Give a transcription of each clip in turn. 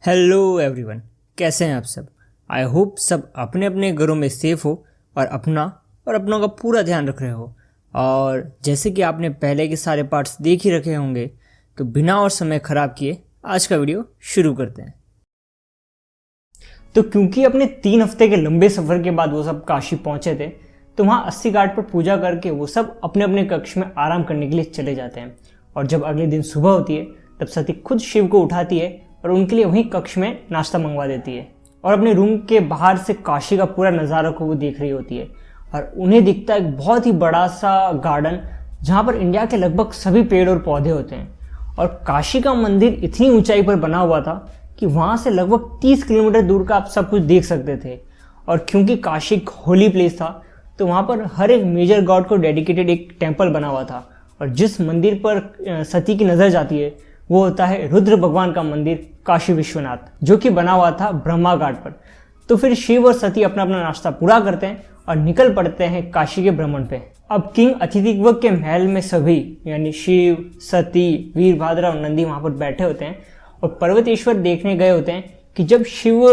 Hello everyone, कैसे हैं आप सब। आई होप सब अपने अपने घरों में सेफ हो और अपनों का पूरा ध्यान रख रहे हो। और जैसे कि आपने पहले के सारे पार्ट्स देख ही रखे होंगे, तो बिना और समय ख़राब किए आज का वीडियो शुरू करते हैं। तो क्योंकि अपने 3 हफ्ते के लंबे सफ़र के बाद वो सब काशी पहुंचे थे, तो वहाँ 80 घाट पर पूजा करके वो सब अपने अपने कक्ष में आराम करने के लिए चले जाते हैं। और जब अगले दिन सुबह होती है, तब सती खुद शिव को उठाती है और उनके लिए वहीं कक्ष में नाश्ता मंगवा देती है। और अपने रूम के बाहर से काशी का पूरा नज़ारा को वो देख रही होती है। और उन्हें दिखता है एक बहुत ही बड़ा सा गार्डन, जहाँ पर इंडिया के लगभग सभी पेड़ और पौधे होते हैं। और काशी का मंदिर इतनी ऊंचाई पर बना हुआ था कि वहाँ से लगभग 30 किलोमीटर दूर का आप सब कुछ देख सकते थे। और क्योंकि काशी एक होली प्लेस था, तो वहाँ पर हर एक मेजर गॉड को डेडिकेटेड एक टेम्पल बना हुआ था। और जिस मंदिर पर सती की नज़र जाती है, वो होता है रुद्र भगवान का मंदिर काशी विश्वनाथ, जो कि बना हुआ था ब्रह्मा घाट पर। तो फिर शिव और सती अपना अपना नाश्ता पूरा करते हैं और निकल पड़ते हैं काशी के भ्रमण पे। अब किंग अतिथिग्व के महल में सभी यानी शिव, सती, वीरभद्र और नंदी वहाँ पर बैठे होते हैं और पर्वतेश्वर देखने गए होते हैं कि जब शिव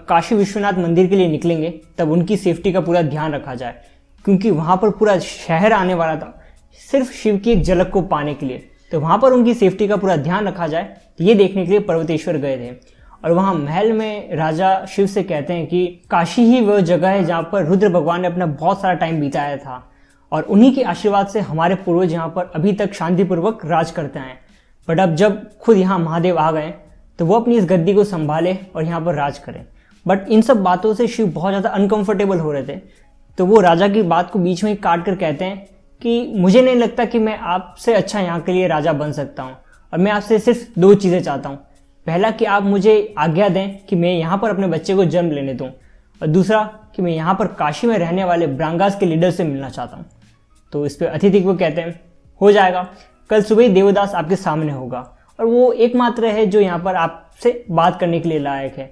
काशी विश्वनाथ मंदिर के लिए निकलेंगे, तब उनकी सेफ्टी का पूरा ध्यान रखा जाए, क्योंकि वहाँ पर पूरा शहर आने वाला था सिर्फ शिव की एक झलक को पाने के लिए। तो वहाँ पर उनकी सेफ्टी का पूरा ध्यान रखा जाए, तो ये देखने के लिए पर्वतेश्वर गए थे। और वहाँ महल में राजा शिव से कहते हैं कि काशी ही वह जगह है जहाँ पर रुद्र भगवान ने अपना बहुत सारा टाइम बिताया था, और उन्हीं के आशीर्वाद से हमारे पूर्वज यहाँ पर अभी तक शांतिपूर्वक राज करते हैं। बट अब जब खुद यहाँ महादेव आ गए, तो वो अपनी इस गद्दी को संभाले और यहाँ पर राज करें। बट इन सब बातों से शिव बहुत ज़्यादा अनकंफर्टेबल हो रहे थे, तो वो राजा की बात को बीच में ही काट कर कहते हैं कि मुझे नहीं लगता कि मैं आपसे अच्छा यहाँ के लिए राजा बन सकता हूँ, और मैं आपसे सिर्फ 2 चीज़ें चाहता हूँ। पहला कि आप मुझे आज्ञा दें कि मैं यहाँ पर अपने बच्चे को जन्म लेने दूँ, और दूसरा कि मैं यहाँ पर काशी में रहने वाले ब्रांगास के लीडर से मिलना चाहता हूँ। तो इस पर अतिथि को कहते हैं, हो जाएगा, कल सुबह ही देवदास आपके सामने होगा, और वो एकमात्र है जो यहाँ पर आपसे बात करने के लिए लायक है।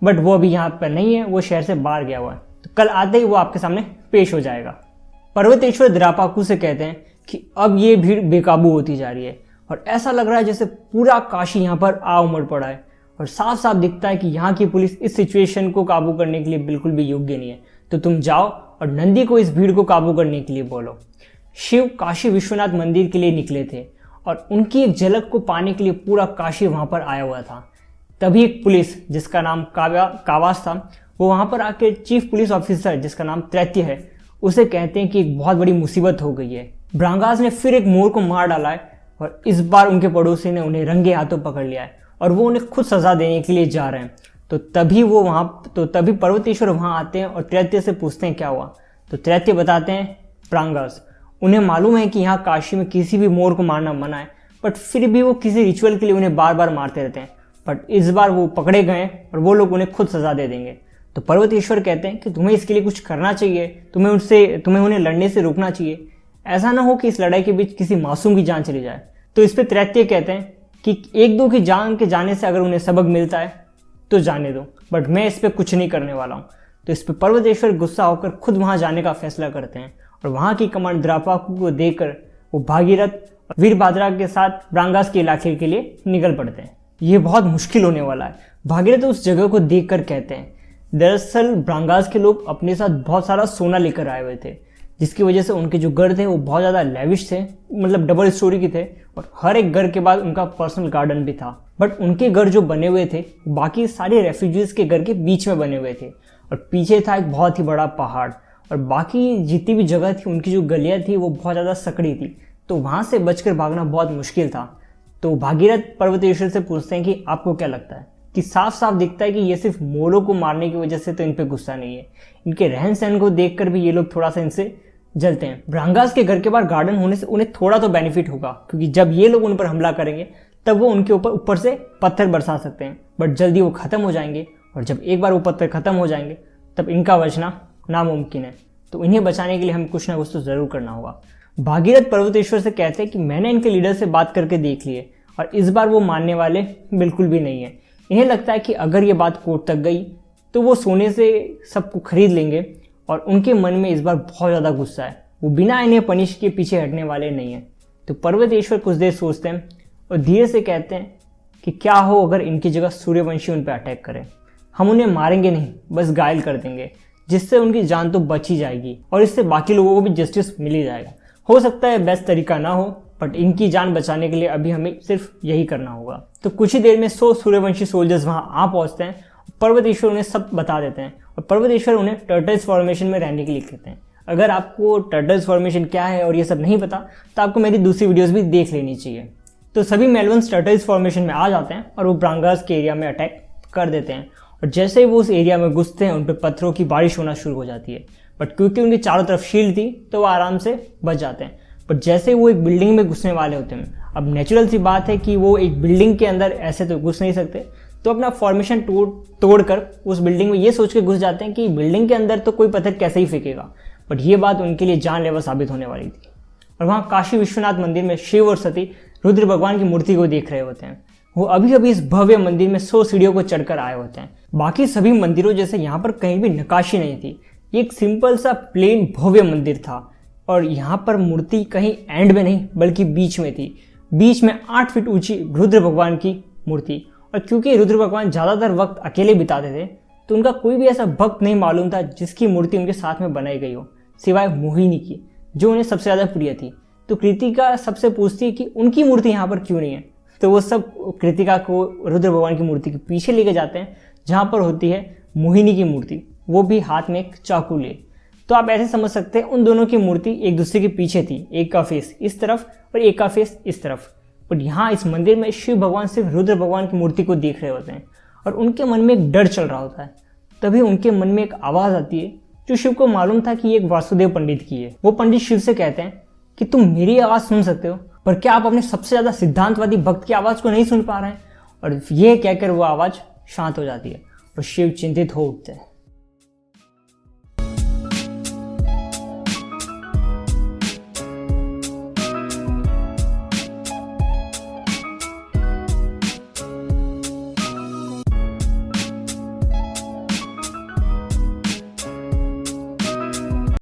बट वो अभी यहाँ पर नहीं है, वो शहर से बाहर गया हुआ है, तो कल आते ही वो आपके सामने पेश हो जाएगा। पर्वतेश्वर द्रापाकू से कहते हैं कि अब ये भीड़ बेकाबू होती जा रही है, और ऐसा लग रहा है जैसे पूरा काशी यहाँ पर आ उमड़ पड़ा है, और साफ साफ दिखता है कि यहाँ की पुलिस इस सिचुएशन को काबू करने के लिए बिल्कुल भी योग्य नहीं है। तो तुम जाओ और नंदी को इस भीड़ को काबू करने के लिए बोलो। शिव काशी विश्वनाथ मंदिर के लिए निकले थे, और उनकी एक झलक को पाने के लिए पूरा काशी वहाँ पर आया हुआ था। तभी एक पुलिस जिसका नाम कावास था, वो वहाँ पर आके चीफ पुलिस ऑफिसर जिसका नाम त्रैत्य है, उसे कहते हैं कि एक बहुत बड़ी मुसीबत हो गई है। ब्रांगास ने फिर एक मोर को मार डाला है, और इस बार उनके पड़ोसी ने उन्हें रंगे हाथों पकड़ लिया है, और वो उन्हें खुद सजा देने के लिए जा रहे हैं। तो तभी पर्वतेश्वर वहाँ आते हैं और त्रैत्य से पूछते हैं क्या हुआ। तो त्रैत्य बताते हैं, ब्रांगास, उन्हें मालूम है कि यहाँ काशी में किसी भी मोर को मारना मना है, बट फिर भी वो किसी रिचुअल के लिए उन्हें बार बार मारते रहते हैं। बट इस बार वो पकड़े गए और वो लोग उन्हें खुद सजा दे देंगे। तो पर्वतेश्वर कहते हैं कि तुम्हें इसके लिए कुछ करना चाहिए, तुम्हें उन्हें लड़ने से रोकना चाहिए। ऐसा ना हो कि इस लड़ाई के बीच किसी मासूम की जान चली जाए। तो इस पर त्रैत्य कहते हैं कि 1-2 की जान के जाने से अगर उन्हें सबक मिलता है तो जाने दो, बट मैं इस पर कुछ नहीं करने वाला हूँ। तो इस पर पर्वतेश्वर गुस्सा होकर खुद वहाँ जाने का फैसला करते हैं, और वहाँ की कमांड द्रापाकू को देकर वो भागीरथ और वीरभद्रा के साथ ब्रांगास के इलाके के लिए निकल पड़ते हैं। ये बहुत मुश्किल होने वाला है। भागीरथ उस जगह को देख कर कहते हैं, दरअसल ब्रांगास के लोग अपने साथ बहुत सारा सोना लेकर आए हुए थे, जिसकी वजह से उनके जो घर थे वो बहुत ज़्यादा लेविश थे, मतलब डबल स्टोरी के थे, और हर एक घर के बाद उनका पर्सनल गार्डन भी था। बट उनके घर जो बने हुए थे बाकी सारे रेफ्यूजीज के घर के बीच में बने हुए थे, और पीछे था एक बहुत ही बड़ा पहाड़, और बाकी जितनी भी जगह थी उनकी जो गलियाँ थी वो बहुत ज़्यादा सकड़ी थी, तो वहाँ से बचकर भागना बहुत मुश्किल था। तो भागीरथ पर्वतेश्वर से पूछते हैं कि आपको क्या लगता है, कि साफ साफ दिखता है कि ये सिर्फ मोरों को मारने की वजह से तो इन पे गुस्सा नहीं है, इनके रहन सहन को देखकर भी ये लोग थोड़ा सा इनसे जलते हैं। ब्रांगास के घर के बाहर गार्डन होने से उन्हें थोड़ा तो बेनिफिट होगा, क्योंकि जब ये लोग उन पर हमला करेंगे तब वो उनके ऊपर से पत्थर बरसा सकते हैं, बट जल्दी वो खत्म हो जाएंगे, और जब एक बार वो पत्थर खत्म हो जाएंगे तब इनका बचना नामुमकिन है। तो इन्हें बचाने के लिए हमें कुछ ना कुछ तो जरूर करना होगा। भागीरथ पर्वतेश्वर से कहते हैं कि मैंने इनके लीडर से बात करके देख लिए, और इस बार वो मानने वाले बिल्कुल भी नहीं है। इन्हें लगता है कि अगर ये बात कोर्ट तक गई तो वो सोने से सबको खरीद लेंगे, और उनके मन में इस बार बहुत ज़्यादा गुस्सा है, वो बिना इन्हें पनिश के पीछे हटने वाले नहीं हैं। तो पर्वतेश्वर कुछ देर सोचते हैं और धीरे से कहते हैं कि क्या हो अगर इनकी जगह सूर्यवंशी उन पर अटैक करें। हम उन्हें मारेंगे नहीं, बस घायल कर देंगे, जिससे उनकी जान तो बच ही जाएगी और इससे बाकी लोगों को भी जस्टिस मिल ही जाएगा। हो सकता है बेस्ट तरीका ना हो, बट इनकी जान बचाने के लिए अभी हमें सिर्फ यही करना होगा। तो कुछ ही देर में 100 सूर्यवंशी सोल्जर्स वहां आ पहुंचते हैं। पर्वतेश्वर उन्हें सब बता देते हैं और पर्वतेश्वर उन्हें टर्टल्स फॉर्मेशन में रहने के लिए कहते हैं। अगर आपको टर्टल्स फॉर्मेशन क्या है और ये सब नहीं पता तो आपको मेरी दूसरी वीडियोस भी देख लेनी चाहिए। तो सभी मेलवंस टर्टल्स फॉर्मेशन में आ जाते हैं और वो ब्रांगास के एरिया में अटैक कर देते हैं और जैसे ही वो उस एरिया में घुसते हैं उन पर पत्थरों की बारिश होना शुरू हो जाती है। बट क्योंकि उनके चारों तरफ शील्ड थी तो वो आराम से बच जाते हैं। बट जैसे ही वो एक बिल्डिंग में घुसने वाले होते हैं, अब नेचुरल सी बात है कि वो एक बिल्डिंग के अंदर ऐसे तो घुस नहीं सकते, तो अपना फॉर्मेशन तोड़कर उस बिल्डिंग में ये सोच के घुस जाते हैं कि बिल्डिंग के अंदर तो कोई पत्थर कैसे ही फेंकेगा। बट ये बात उनके लिए जानलेवा साबित होने वाली थी। और वहाँ काशी विश्वनाथ मंदिर में शिव और सती रुद्र भगवान की मूर्ति को देख रहे होते हैं। वो अभी अभी इस भव्य मंदिर में 100 सीढ़ियों को चढ़कर आए होते हैं। बाकी सभी मंदिरों जैसे यहाँ पर कहीं भी नक्काशी नहीं थी, ये एक सिंपल सा प्लेन भव्य मंदिर था और यहाँ पर मूर्ति कहीं एंड में नहीं बल्कि बीच में थी। बीच में 8 फीट ऊंची रुद्र भगवान की मूर्ति। और क्योंकि रुद्र भगवान ज़्यादातर वक्त अकेले बिताते थे तो उनका कोई भी ऐसा भक्त नहीं मालूम था जिसकी मूर्ति उनके साथ में बनाई गई हो, सिवाय मोहिनी की, जो उन्हें सबसे ज़्यादा प्रिय थी। तो कृतिका सबसे पूछती है कि उनकी मूर्ति यहाँ पर क्यों नहीं है। तो वो सब कृतिका को रुद्र भगवान की मूर्ति के पीछे लेके जाते हैं जहाँ पर होती है मोहिनी की मूर्ति, वो भी हाथ में एक चाकू ले। तो आप ऐसे समझ सकते हैं उन दोनों की मूर्ति एक दूसरे के पीछे थी, एक का फेस इस तरफ और एक का फेस इस तरफ। और यहाँ इस मंदिर में शिव भगवान सिर्फ रुद्र भगवान की मूर्ति को देख रहे होते हैं और उनके मन में एक डर चल रहा होता है। तभी उनके मन में एक आवाज़ आती है जो शिव को मालूम था कि ये एक वासुदेव पंडित की है। वो पंडित शिव से कहते हैं कि तुम मेरी आवाज़ सुन सकते हो, पर क्या आप अपने सबसे ज़्यादा सिद्धांतवादी भक्त की आवाज़ को नहीं सुन पा रहे हैं। और ये कहकर वो आवाज़ शांत हो जाती है और शिव चिंतित हो उठते हैं।